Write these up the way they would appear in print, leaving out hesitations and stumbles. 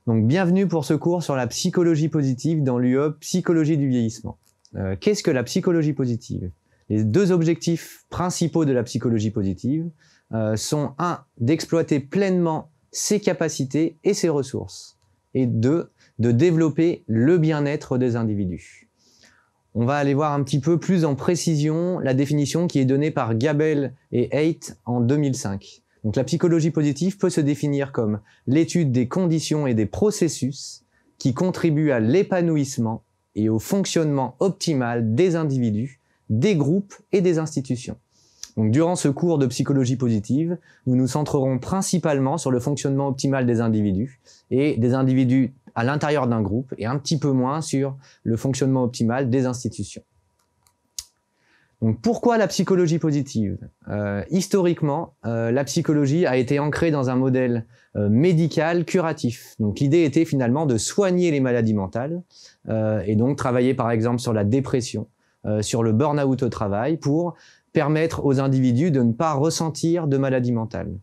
Donc bienvenue pour ce cours sur la psychologie positive dans l'UE Psychologie du vieillissement. Qu'est-ce que la psychologie positive? Les deux objectifs principaux de la psychologie positive sont d'exploiter pleinement ses capacités et ses ressources, et de développer le bien-être des individus. On va aller voir un petit peu plus en précision la définition qui est donnée par Gabel et Haidt en 2005. Donc la psychologie positive peut se définir comme l'étude des conditions et des processus qui contribuent à l'épanouissement et au fonctionnement optimal des individus, des groupes et des institutions. Donc durant ce cours de psychologie positive, nous nous centrerons principalement sur le fonctionnement optimal des individus et des individus à l'intérieur d'un groupe et un petit peu moins sur le fonctionnement optimal des institutions. Donc pourquoi la psychologie positive? Historiquement, la psychologie a été ancrée dans un modèle médical curatif. Donc l'idée était finalement de soigner les maladies mentales et donc travailler par exemple sur la dépression, sur le burn-out au travail pour permettre aux individus de ne pas ressentir de maladies mentales.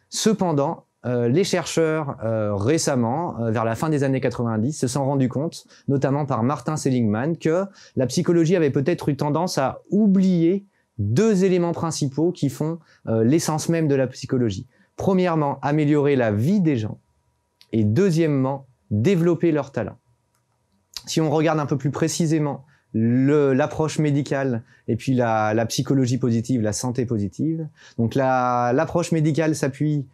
Cependant, les chercheurs récemment, vers la fin des années 90, se sont rendus compte, notamment par Martin Seligman, que la psychologie avait peut-être eu tendance à oublier deux éléments principaux qui font l'essence même de la psychologie. Premièrement, améliorer la vie des gens et deuxièmement, développer leurs talents. Si on regarde un peu plus précisément l'approche médicale et puis la psychologie positive, la santé positive, donc l'approche médicale s'appuie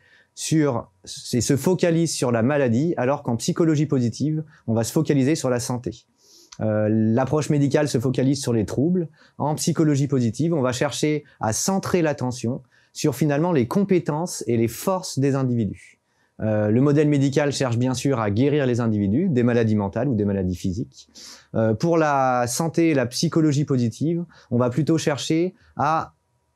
et se focalise sur la maladie, alors qu'en psychologie positive, on va se focaliser sur la santé. L'approche médicale se focalise sur les troubles. En psychologie positive, on va chercher à centrer l'attention sur finalement les compétences et les forces des individus. Le modèle médical cherche bien sûr à guérir les individus des maladies mentales ou des maladies physiques. Pour la santé et la psychologie positive, on va plutôt chercher à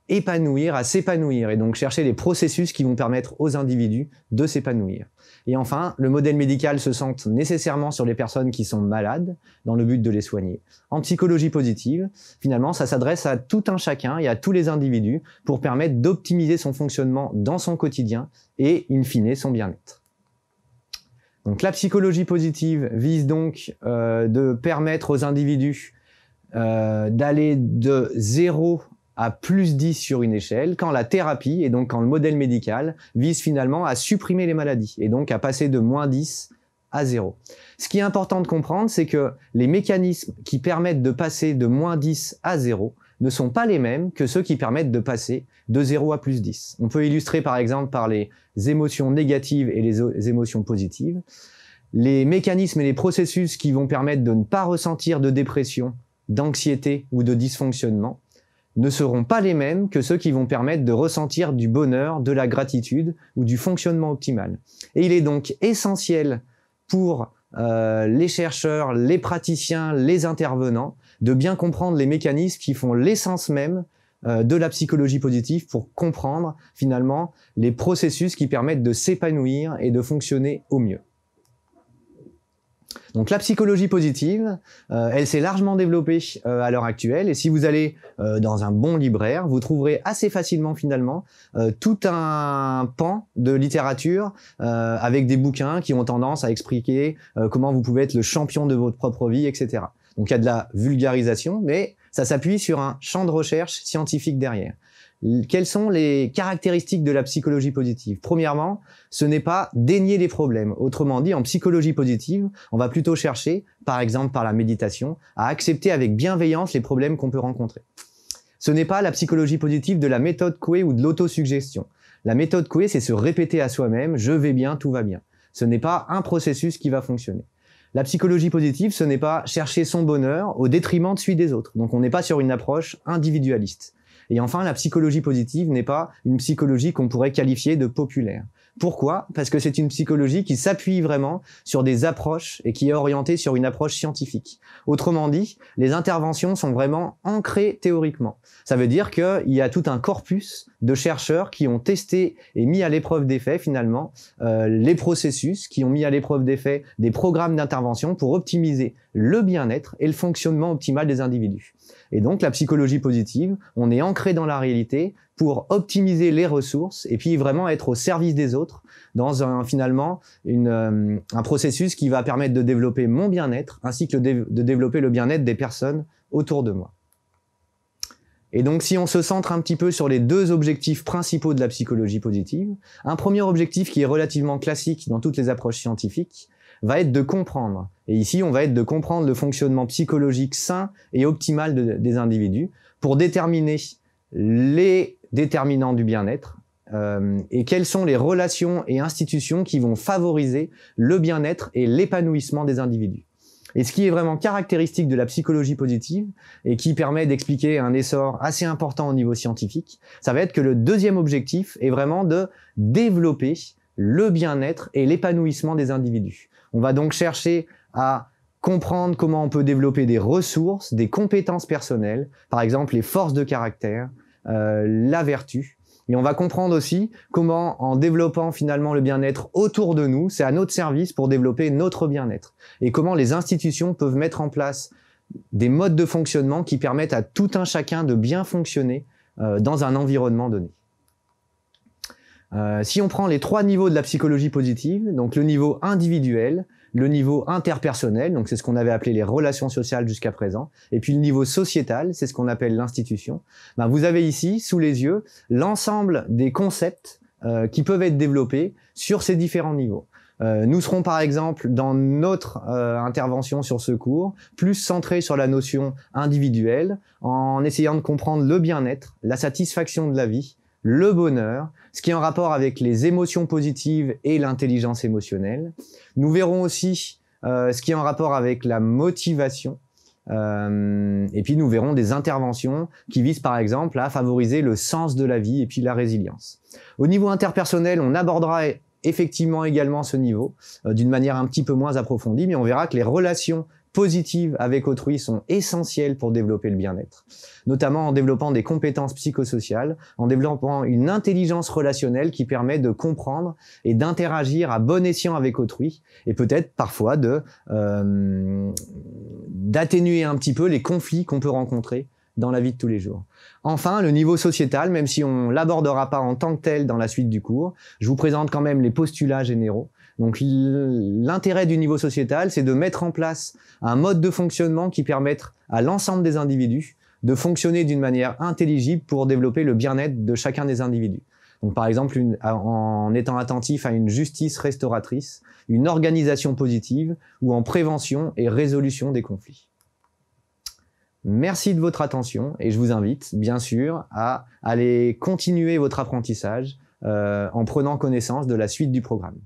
s'épanouir et donc chercher les processus qui vont permettre aux individus de s'épanouir. Et enfin, le modèle médical se centre nécessairement sur les personnes qui sont malades dans le but de les soigner. En psychologie positive, finalement, ça s'adresse à tout un chacun et à tous les individus pour permettre d'optimiser son fonctionnement dans son quotidien et, in fine, son bien-être. Donc la psychologie positive vise donc de permettre aux individus d'aller de 0 à plus 10 sur une échelle, quand la thérapie, et donc quand le modèle médical, vise finalement à supprimer les maladies, et donc à passer de moins 10 à 0. Ce qui est important de comprendre, c'est que les mécanismes qui permettent de passer de moins 10 à 0 ne sont pas les mêmes que ceux qui permettent de passer de 0 à plus 10. On peut illustrer par exemple par les émotions négatives et les émotions positives. Les mécanismes et les processus qui vont permettre de ne pas ressentir de dépression, d'anxiété ou de dysfonctionnement ne seront pas les mêmes que ceux qui vont permettre de ressentir du bonheur, de la gratitude ou du fonctionnement optimal. Et il est donc essentiel pour les chercheurs, les praticiens, les intervenants, de bien comprendre les mécanismes qui font l'essence même de la psychologie positive pour comprendre finalement les processus qui permettent de s'épanouir et de fonctionner au mieux. Donc la psychologie positive, elle s'est largement développée à l'heure actuelle, et si vous allez dans un bon libraire, vous trouverez assez facilement finalement tout un pan de littérature avec des bouquins qui ont tendance à expliquer comment vous pouvez être le champion de votre propre vie, etc. Donc il y a de la vulgarisation, mais ça s'appuie sur un champ de recherche scientifique derrière. Quelles sont les caractéristiques de la psychologie positive? Premièrement, ce n'est pas dénier les problèmes. Autrement dit, en psychologie positive, on va plutôt chercher, par exemple par la méditation, à accepter avec bienveillance les problèmes qu'on peut rencontrer. Ce n'est pas la psychologie positive de la méthode Coué ou de l'autosuggestion. La méthode Coué, c'est se répéter à soi-même « je vais bien, tout va bien ». Ce n'est pas un processus qui va fonctionner. La psychologie positive, ce n'est pas chercher son bonheur au détriment de celui des autres. Donc on n'est pas sur une approche individualiste. Et enfin, la psychologie positive n'est pas une psychologie qu'on pourrait qualifier de populaire. Pourquoi? Parce que c'est une psychologie qui s'appuie vraiment sur des approches et qui est orientée sur une approche scientifique. Autrement dit, les interventions sont vraiment ancrées théoriquement. Ça veut dire qu'il y a tout un corpus de chercheurs qui ont testé et mis à l'épreuve des faits finalement les processus, qui ont mis à l'épreuve des faits des programmes d'intervention pour optimiser le bien-être et le fonctionnement optimal des individus. Et donc la psychologie positive, on est ancré dans la réalité, pour optimiser les ressources et puis vraiment être au service des autres dans finalement un processus qui va permettre de développer mon bien-être ainsi que de développer le bien-être des personnes autour de moi. Et donc, si on se centre un petit peu sur les deux objectifs principaux de la psychologie positive, un premier objectif qui est relativement classique dans toutes les approches scientifiques va être de comprendre. Et ici, on va être de comprendre le fonctionnement psychologique sain et optimal des individus pour déterminer les déterminants du bien-être et quelles sont les relations et institutions qui vont favoriser le bien-être et l'épanouissement des individus. Et ce qui est vraiment caractéristique de la psychologie positive et qui permet d'expliquer un essor assez important au niveau scientifique, ça va être que le deuxième objectif est vraiment de développer le bien-être et l'épanouissement des individus. On va donc chercher à comprendre comment on peut développer des ressources, des compétences personnelles, par exemple les forces de caractère, la vertu. Et on va comprendre aussi comment, en développant finalement le bien-être autour de nous, c'est à notre service pour développer notre bien-être. Et comment les institutions peuvent mettre en place des modes de fonctionnement qui permettent à tout un chacun de bien fonctionner dans un environnement donné. Si on prend les trois niveaux de la psychologie positive, donc le niveau individuel, le niveau interpersonnel, donc c'est ce qu'on avait appelé les relations sociales jusqu'à présent, et puis le niveau sociétal, c'est ce qu'on appelle l'institution, vous avez ici, sous les yeux, l'ensemble des concepts qui peuvent être développés sur ces différents niveaux. Nous serons par exemple, dans notre intervention sur ce cours, plus centrés sur la notion individuelle, en essayant de comprendre le bien-être, la satisfaction de la vie, le bonheur, ce qui est en rapport avec les émotions positives et l'intelligence émotionnelle. Nous verrons aussi ce qui est en rapport avec la motivation. Et puis nous verrons des interventions qui visent par exemple à favoriser le sens de la vie et puis la résilience. Au niveau interpersonnel, on abordera effectivement également ce niveau d'une manière un petit peu moins approfondie, mais on verra que les relations positives avec autrui sont essentielles pour développer le bien-être, notamment en développant des compétences psychosociales, en développant une intelligence relationnelle qui permet de comprendre et d'interagir à bon escient avec autrui, et peut-être parfois d'atténuer un petit peu les conflits qu'on peut rencontrer dans la vie de tous les jours. Enfin, le niveau sociétal, même si on l'abordera pas en tant que tel dans la suite du cours, je vous présente quand même les postulats généraux. Donc l'intérêt du niveau sociétal, c'est de mettre en place un mode de fonctionnement qui permette à l'ensemble des individus de fonctionner d'une manière intelligible pour développer le bien-être de chacun des individus. Donc par exemple, en étant attentif à une justice restauratrice, une organisation positive ou en prévention et résolution des conflits. Merci de votre attention et je vous invite bien sûr à aller continuer votre apprentissage en prenant connaissance de la suite du programme.